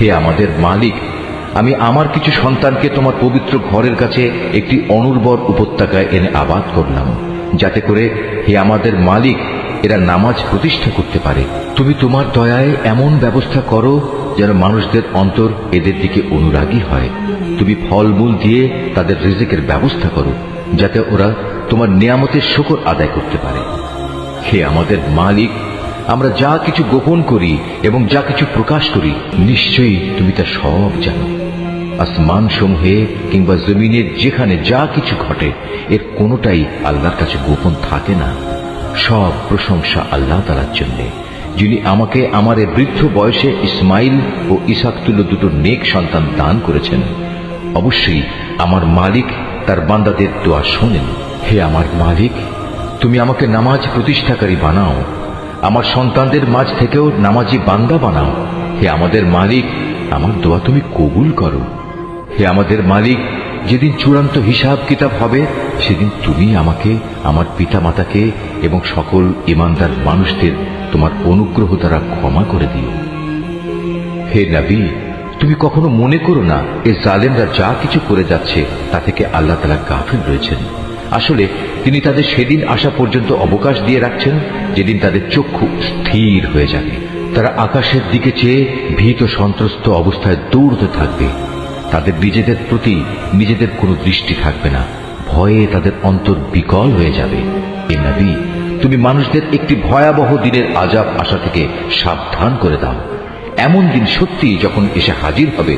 হে আমাদের মালিক, আমি আমার কিছু সন্তানকে তোমার পবিত্র ঘরের কাছে একটি অনুর্বর উপত্যকায় এনে আবাদ করলাম, যাতে করে হে আমাদের মালিক এরা নামাজ প্রতিষ্ঠা করতে পারে। তুমি তোমার দয়ায় এমন ব্যবস্থা করো যেন মানুষদের অন্তর এদের দিকে অনুরাগী হয়। তুমি ফলমূল দিয়ে তাদের রিজিকের ব্যবস্থা করো, যাতে ওরা তোমার নিয়ামতের শুকর আদায় করতে পারে। হে আমাদের মালিক, আমরা যা কিছু গোপন করি এবং যা কিছু প্রকাশ করি, নিশ্চয়ই তুমি তা সব জানো। আসমান সমূহে কিংবা জমিনের যেখানে যা কিছু ঘটে, এর কোনোটাই আল্লাহর কাছে গোপন থাকে না। সব প্রশংসা আল্লাহ তাআলার জন্য, যিনি আমাকে আমার এই বৃদ্ধ বয়সে ইসমাইল ও ইসহাক তুল্য দুটো নেক সন্তান দান করেছেন। অবশ্যই আমার মালিক তার বান্দাদের দোয়া শোনেন। হে আমার মালিক, তুমি আমাকে নামাজ প্রতিষ্ঠাকারী বানাও, আমার সন্তানদের মাঝ থেকেও নামাজি বান্দা বানাও। হে আমাদের মালিক, আমার দোয়া তুমি কবুল করো। হে আমাদের মালিক, যেদিন চূড়ান্ত হিসাব কিতাব হবে, সেদিন তুমি আমাকে, আমার পিতা মাতাকে এবং সকল ঈমানদার মানুষদের তোমার অনুগ্রহ দ্বারা ক্ষমা করে দিও। হে নবী, তুমি কখনো মনে করো না এ জালেমরা যা কিছু করে যাচ্ছে তা থেকে আল্লাহ তাআলা গাফিল রয়েছেন। আসলে তিনি তাদের সেদিন আসা পর্যন্ত অবকাশ দিয়ে রাখছেন, যেদিন তাদের চক্ষু স্থির হয়ে যাবে। তারা আকাশের দিকে চেয়ে ভীত সন্ত্রস্ত অবস্থায় দৌড়তে থাকবে। তাদের নিজেদের প্রতি নিজেদের কোনো দৃষ্টি থাকবে না, ভয়ে তাদের অন্তর বিকল হয়ে যাবে। হে নবী, তুমি মানুষদের একটি ভয়াবহ দিনের আযাব আসা থেকে সাবধান করে দাও। এমন দিন সত্যি যখন এসে হাজির হবে,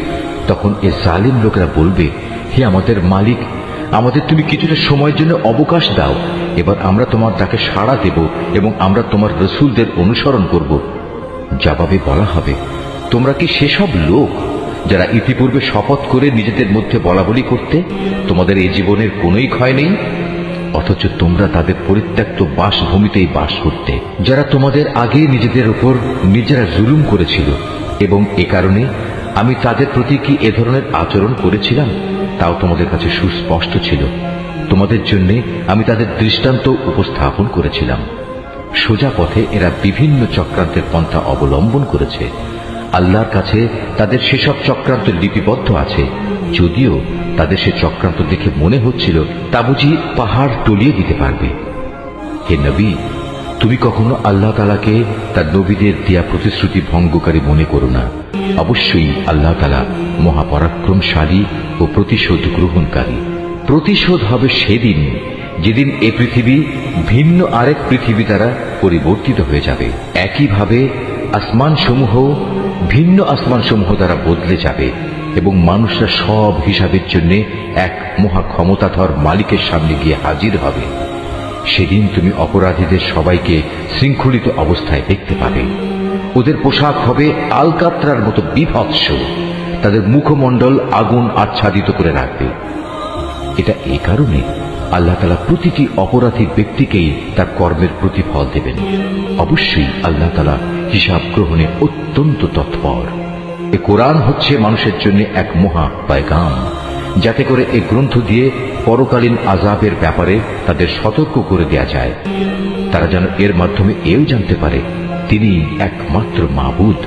তখন এ জালিম লোকেরা বলবে, হে আমাদের মালিক, আমাদের তুমি কিছুটা সময়ের জন্য অবকাশ দাও, এবার আমরা তোমার ডাকে সাড়া দেব এবং আমরা তোমার রসুলদের অনুসরণ করব। জবাবে বলা হবে, তোমরা কি সেসব লোক যারা ইতিপূর্বে শপথ করে নিজেদের মধ্যে বলাবলি করতে তোমাদের এই জীবনের কোনোই ক্ষয় নেই, অথচ তোমরা তাদের পরিত্যক্ত বাসভূমিতেই বাস করতে, যারা তোমাদের আগে নিজেদের উপর নিজেরা জুলুম করেছিল, এবং এ কারণে আমি তাদের প্রতি কি এ ধরনের আচরণ করেছিলাম তাও তোমাদের কাছে সুস্পষ্ট ছিল। তোমাদের জন্য আমি তাদের দৃষ্টান্ত উপস্থাপন করেছিলাম। সোজা পথে এরা বিভিন্ন চক্রান্তের পন্থা অবলম্বন করেছে। আল্লাহর কাছে তাদের সেসব চক্রান্ত লিপিবদ্ধ আছে, যদিও তাদের সে চক্রান্ত দেখে মনে হচ্ছিল তা বুঝি পাহাড় টলিয়ে দিতে পারবে। হে নবী, তুমি কখনো আল্লাহ তাআলাকে তার নবীদের দেয়া প্রতিশ্রুতি ভঙ্গকারী মনে করো না। অবশ্যই আল্লাহ তাআলা মহাপরাক্রমশালী ও প্রতিশোধ গ্রহণকারী। প্রতিশোধ হবে সেদিন যেদিন এ পৃথিবী ভিন্ন আরেক পৃথিবী দ্বারা পরিবর্তিত হয়ে যাবে। একইভাবে আসমানসমূহ ভিন্ন আসমানসমূহ দ্বারা বদলে যাবে এবং মানুষরা সব হিসাবের জন্য এক মহা ক্ষমতাধর মালিকের সামনে গিয়ে হাজির হবে। সেদিন তুমি অপরাধীদের সবাইকে শৃঙ্খলিত অবস্থায় দেখতে পাবে। ওদের পোশাক হবে আলকাত্রার মতো বিভৎস, তাদের মুখমণ্ডল আগুন আচ্ছাদিত করে রাখবে। এটা এই কারণে আল্লাহ তাআলা প্রতিটি অপরাধী ব্যক্তিকেই তার কর্মের প্রতিফল দেবেন। অবশ্যই আল্লাহ তাআলা হিসাব গ্রহণে অত্যন্ত তৎপর। এ কোরআন হচ্ছে মানুষের জন্য এক মহা পয়গাম, যাতে করে এই গ্রন্থ দিয়ে পরকালীন আযাবের ব্যাপারে তাদের সতর্ক করে দেয়া যায়। তারা যেন এর মাধ্যমে এও জানতে পারে তিনি একমাত্র মাবুদ।